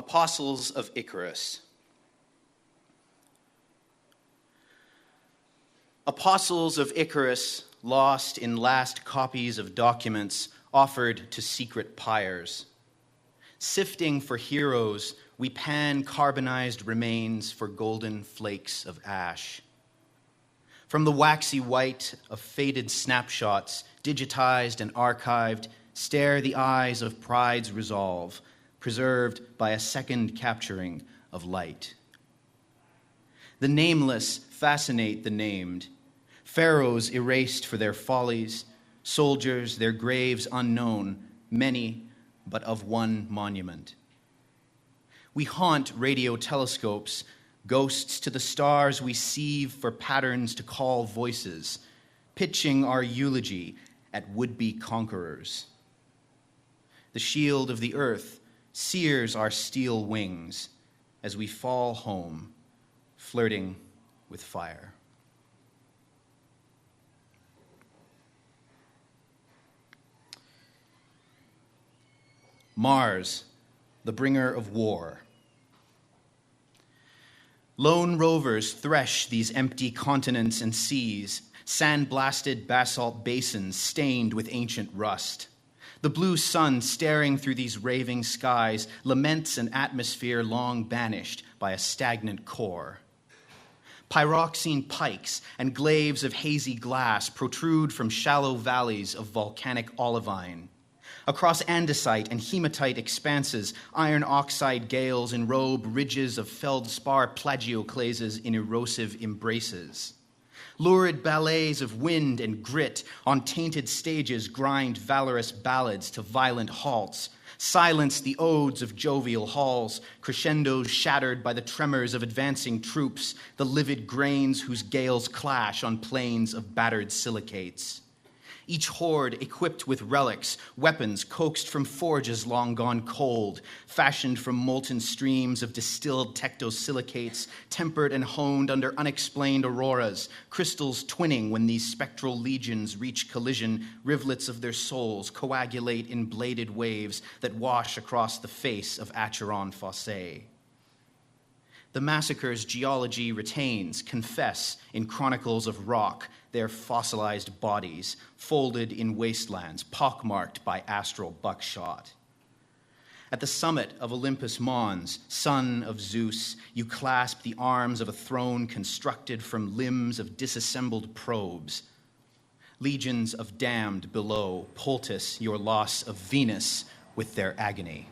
Apostles of Icarus. Apostles of Icarus, lost in last copies of documents offered to secret pyres. Sifting for heroes, we pan carbonized remains for golden flakes of ash. From the waxy white of faded snapshots, digitized and archived, stare the eyes of pride's resolve, preserved by a second capturing of light. The nameless fascinate the named. Pharaohs erased for their follies, soldiers their graves unknown, many but of one monument. We haunt radio telescopes, ghosts to the stars we sieve for patterns to call voices, pitching our eulogy at would-be conquerors. The shield of the earth sears our steel wings as we fall home, flirting with fire. Mars, the bringer of war. Lone rovers thresh these empty continents and seas, sand-blasted basalt basins stained with ancient rust. The blue sun staring through these raving skies laments an atmosphere long banished by a stagnant core. Pyroxene pikes and glaives of hazy glass protrude from shallow valleys of volcanic olivine. Across andesite and hematite expanses, iron oxide gales enrobe ridges of feldspar plagioclases in erosive embraces. Lurid ballets of wind and grit on tainted stages grind valorous ballads to violent halts, silence the odes of jovial halls, crescendos shattered by the tremors of advancing troops, the livid grains whose gales clash on plains of battered silicates. Each horde equipped with relics, weapons coaxed from forges long gone cold, fashioned from molten streams of distilled tectosilicates, tempered and honed under unexplained auroras, crystals twinning when these spectral legions reach collision, rivulets of their souls coagulate in bladed waves that wash across the face of Acheron Fosse. The massacres geology retains confess in chronicles of rock their fossilized bodies, folded in wastelands, pockmarked by astral buckshot. At the summit of Olympus Mons, son of Zeus, you clasp the arms of a throne constructed from limbs of disassembled probes. Legions of damned below poultice your loss of Venus with their agony.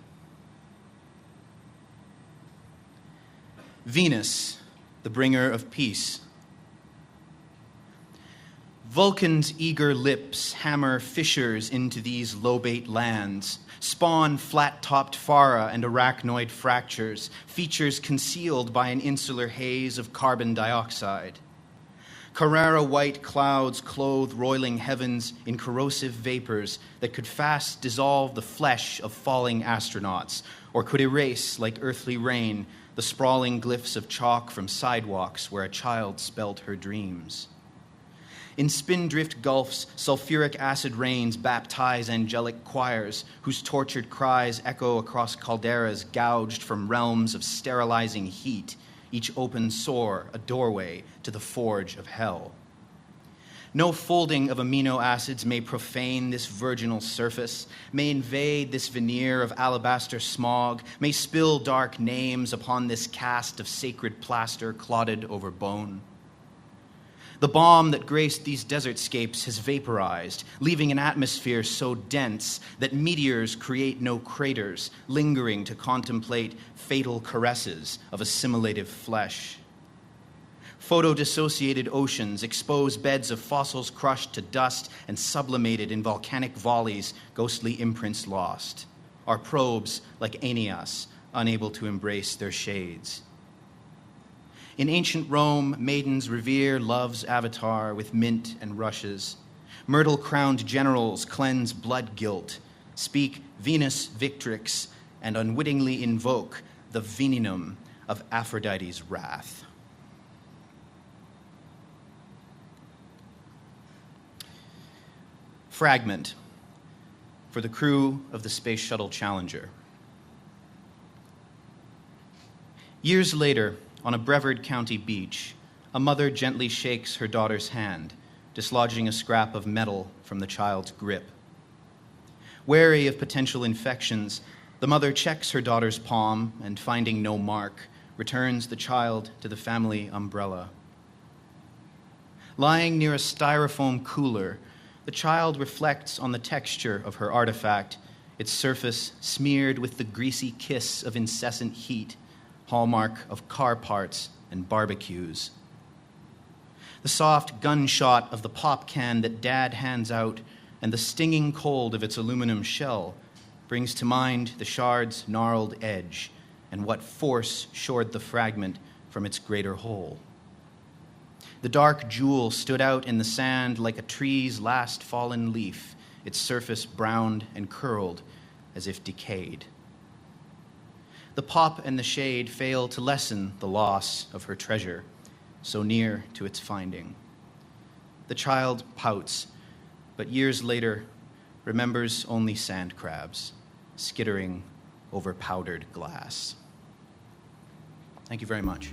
Venus, the bringer of peace. Vulcan's eager lips hammer fissures into these lobate lands, spawn flat-topped phara and arachnoid fractures, features concealed by an insular haze of carbon dioxide. Carrara-white clouds clothe roiling heavens in corrosive vapors that could fast dissolve the flesh of falling astronauts, or could erase, like earthly rain, the sprawling glyphs of chalk from sidewalks where a child spelt her dreams. In spindrift gulfs, sulfuric acid rains baptize angelic choirs whose tortured cries echo across calderas gouged from realms of sterilizing heat, each open sore a doorway to the forge of hell. No folding of amino acids may profane this virginal surface, may invade this veneer of alabaster smog, may spill dark names upon this cast of sacred plaster clotted over bone. The bomb that graced these desertscapes has vaporized, leaving an atmosphere so dense that meteors create no craters, lingering to contemplate fatal caresses of assimilative flesh. Photo-dissociated oceans expose beds of fossils crushed to dust and sublimated in volcanic volleys, ghostly imprints lost. Our probes, like Aeneas, unable to embrace their shades. In ancient Rome, maidens revere love's avatar with mint and rushes. Myrtle-crowned generals cleanse blood guilt, speak Venus Victrix, and unwittingly invoke the veninum of Aphrodite's wrath. Fragment for the crew of the Space Shuttle Challenger. Years later, on a Brevard County beach, a mother gently shakes her daughter's hand, dislodging a scrap of metal from the child's grip. Wary of potential infections, the mother checks her daughter's palm and, finding no mark, returns the child to the family umbrella. Lying near a styrofoam cooler, the child reflects on the texture of her artifact, its surface smeared with the greasy kiss of incessant heat, hallmark of car parts and barbecues. The soft gunshot of the pop can that Dad hands out and the stinging cold of its aluminum shell brings to mind the shard's gnarled edge and what force shored the fragment from its greater whole. The dark jewel stood out in the sand like a tree's last fallen leaf, its surface browned and curled as if decayed. The pop and the shade fail to lessen the loss of her treasure, so near to its finding. The child pouts, but years later remembers only sand crabs skittering over powdered glass. Thank you very much.